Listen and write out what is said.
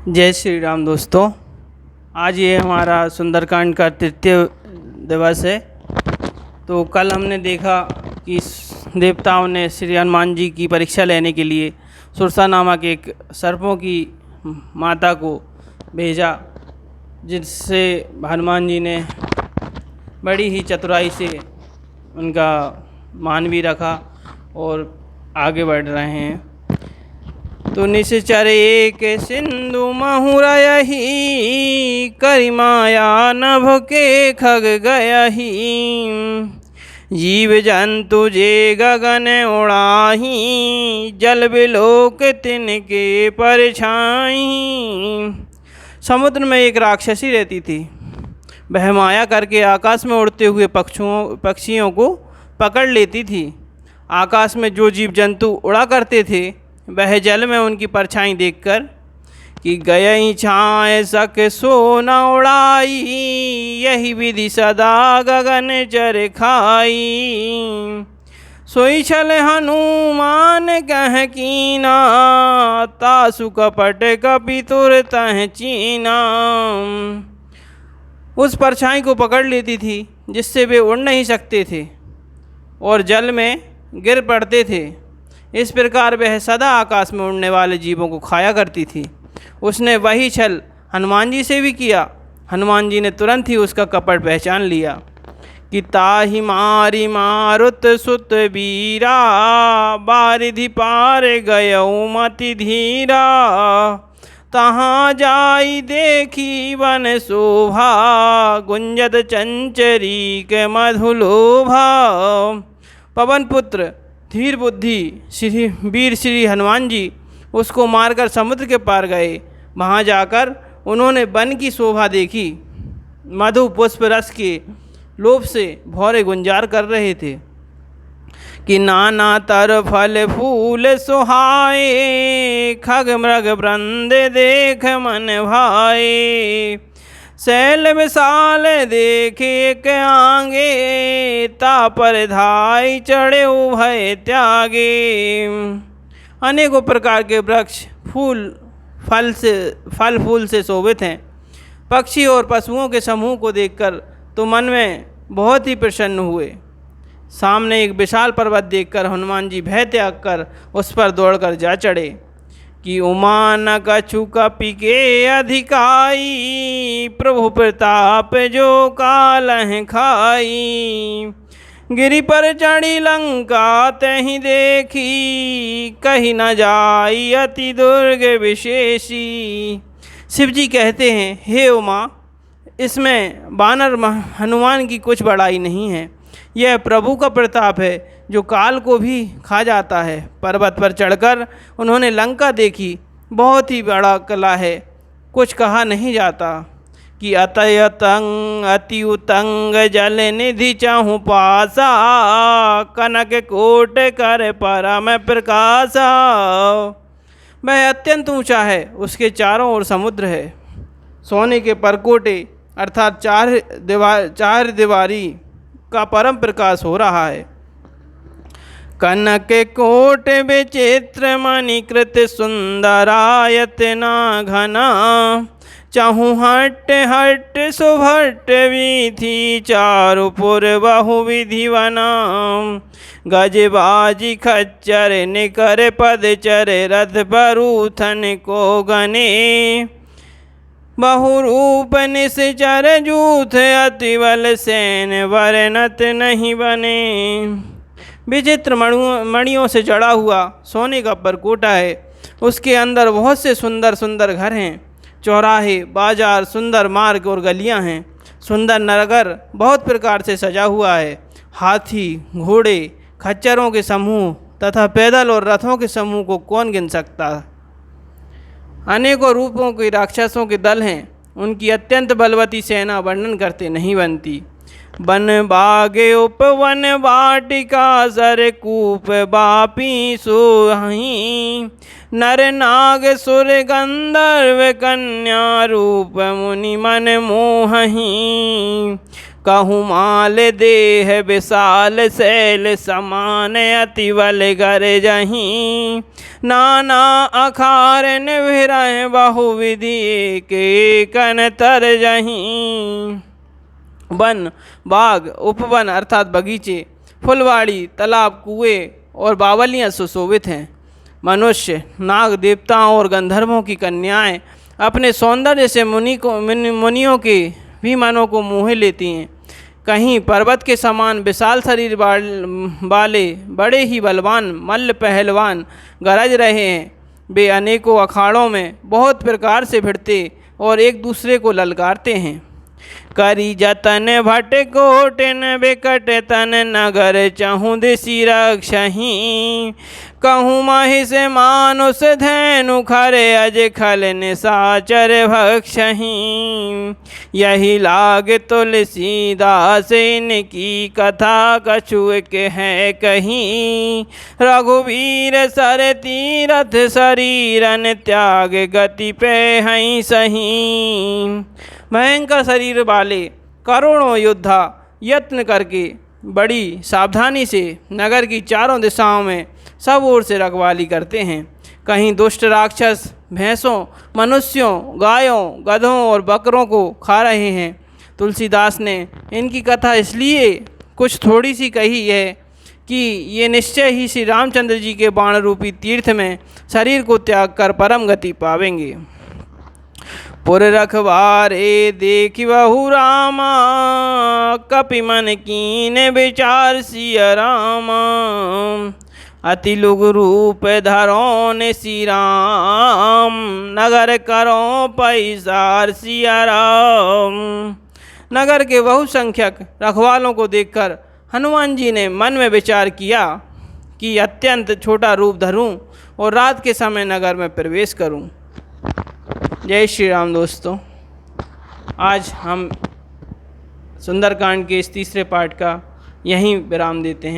जय श्री राम दोस्तों। आज ये हमारा सुंदरकांड का तृतीय दिवस है। तो कल हमने देखा कि देवताओं ने श्री हनुमान जी की परीक्षा लेने के लिए सुरसा नामक एक सर्पों की माता को भेजा, जिससे हनुमान जी ने बड़ी ही चतुराई से उनका मान भी रखा और आगे बढ़ रहे हैं। तो निश्चर एक सिंधु महुरयहि, करिमाया नभ के खग गयहि। जीव जंतु जे गगन उड़ाही, जल बिलोक तिनके परछाई। समुद्र में एक राक्षसी रहती थी। वह माया करके आकाश में उड़ते हुए पक्षियों को पकड़ लेती थी। आकाश में जो जीव जंतु उड़ा करते थे, वह जल में उनकी परछाई देखकर कि गयई छाए सक सो न उड़ाई, यही विधि सदा गगन चर खाई। सोई छल हनुमान कह कीना, तासु कपट कपि तुर तह चीना। उस परछाई को पकड़ लेती थी, जिससे वे उड़ नहीं सकते थे और जल में गिर पड़ते थे। इस प्रकार वह सदा आकाश में उड़ने वाले जीवों को खाया करती थी। उसने वही छल हनुमान जी से भी किया। हनुमान जी ने तुरंत ही उसका कपट पहचान लिया कि ताहि मारी मारुत सुत बीरा, बारिधि पार गयऊ मति धीरा। तहाँ जाई देखी वन शोभा, गुंजत चंचरी के मधुलोभा। पवन पुत्र धीर बुद्धि वीर श्री हनुमान जी उसको मारकर समुद्र के पार गए। वहाँ जाकर उन्होंने वन की शोभा देखी। मधु पुष्प रस के लोभ से भौरे गुंजार कर रहे थे कि नाना तर फल फूल सुहाए, खग मृग वृंद देख मन भाए। शैल विशाल देखे के आगे, तापर धाई चढ़े उभय त्यागे। अनेकों प्रकार के वृक्ष फल फूल से शोभित हैं। पक्षी और पशुओं के समूह को देखकर तो मन में बहुत ही प्रसन्न हुए। सामने एक विशाल पर्वत देखकर हनुमान जी भय त्याग कर उस पर दौड़कर जा चढ़े कि उमा न कछु कपि के अधिकाई, प्रभु प्रताप जो कालह खाई। गिरि पर चढ़ी लंका तहि देखी, कही न जाई अति दुर्ग विशेषी। शिव जी कहते हैं, हे उमा, इसमें वानर हनुमान की कुछ बड़ाई नहीं है। यह प्रभु का प्रताप है जो काल को भी खा जाता है। पर्वत पर चढ़कर उन्होंने लंका देखी। बहुत ही बड़ा कला है, कुछ कहा नहीं जाता कि अतयतंग अति उतंग जल निधि चाहूँ पासा, कनक कोट कर परम प्रकाशा। वह अत्यंत ऊंचा है, उसके चारों ओर समुद्र है। सोने के परकोटे अर्थात चार दीवारी का परम प्रकाश हो रहा है। कनक कोट विचित्र मणिकृत सुंदरायतना घना, चाहूँ हट हट सुभट विधि, चारुपुर बहु विधि वना। गजबाजी खच्चर निकर पदचर, रथ बरूथन को गने। बहुरूप निश्चर जूथ, अति बल सेन वर्णत नहीं बने। विचित्र मणियों से जड़ा हुआ सोने का परकोटा है। उसके अंदर बहुत से सुंदर सुंदर घर हैं। चौराहे, बाजार, सुंदर मार्ग और गलियां हैं। सुंदर नगर बहुत प्रकार से सजा हुआ है। हाथी, घोड़े, खच्चरों के समूह तथा पैदल और रथों के समूह को कौन गिन सकता। अनेकों रूपों के राक्षसों के दल हैं। उनकी अत्यंत बलवती सेना वर्णन करते नहीं बनती। वन बागे उपवन वाटिका, सर कूप बापी सोही। नर नाग सुर गंधर्व कन्या, रूप मुनि मन मोहही। कहूँ माल देह विशाल शैल समान अति बल गर जहीं नाना अखार निभिरह बहुविधि के कन तर जहीं। वन बाग उपवन अर्थात बगीचे, फुलवाड़ी, तालाब, कुएं और बावलियाँ सुशोभित हैं। मनुष्य, नाग, देवताओं और गंधर्वों की कन्याएं अपने सौंदर्य से मुनियों के भी मनों को मोह लेती हैं। कहीं पर्वत के समान विशाल शरीर वाले बड़े ही बलवान मल्ल पहलवान गरज रहे हैं। वे अनेकों अखाड़ों में बहुत प्रकार से भिड़ते और एक दूसरे को ललकारते हैं। करी जतन भट कोटिन बिकट तन नगर चहूँ दिशि रक्षहीं कहूँ महिष मानुष धैनु खरे अज खल निशाचर भक्षहीं। यही लाग तुलसीदास इनकी कथा कछुक है कहीं रघुवीर सर तीरथ शरीरन त्याग गति पे हैं सहीं। भयंकर शरीर वाले करोड़ों योद्धा यत्न करके बड़ी सावधानी से नगर की चारों दिशाओं में सब ओर से रखवाली करते हैं। कहीं दुष्ट राक्षस भैंसों, मनुष्यों, गायों, गधों और बकरों को खा रहे हैं। तुलसीदास ने इनकी कथा इसलिए कुछ थोड़ी सी कही है कि ये निश्चय ही श्री रामचंद्र जी के बाण रूपी तीर्थ में शरीर को त्याग कर परम गति पावेंगे। पुर रखवारे देखि बहु रामा कपि मन कीन विचार सिया रामा अति लुग रूप धरो ने श्री राम नगर करो पैसार सिया राम। नगर के बहुसंख्यक रखवालों को देखकर हनुमान जी ने मन में विचार किया कि अत्यंत छोटा रूप धरूं और रात के समय नगर में प्रवेश करूं। जय श्री राम दोस्तों, आज हम सुंदरकांड के इस तीसरे पार्ट का यहीं विराम देते हैं।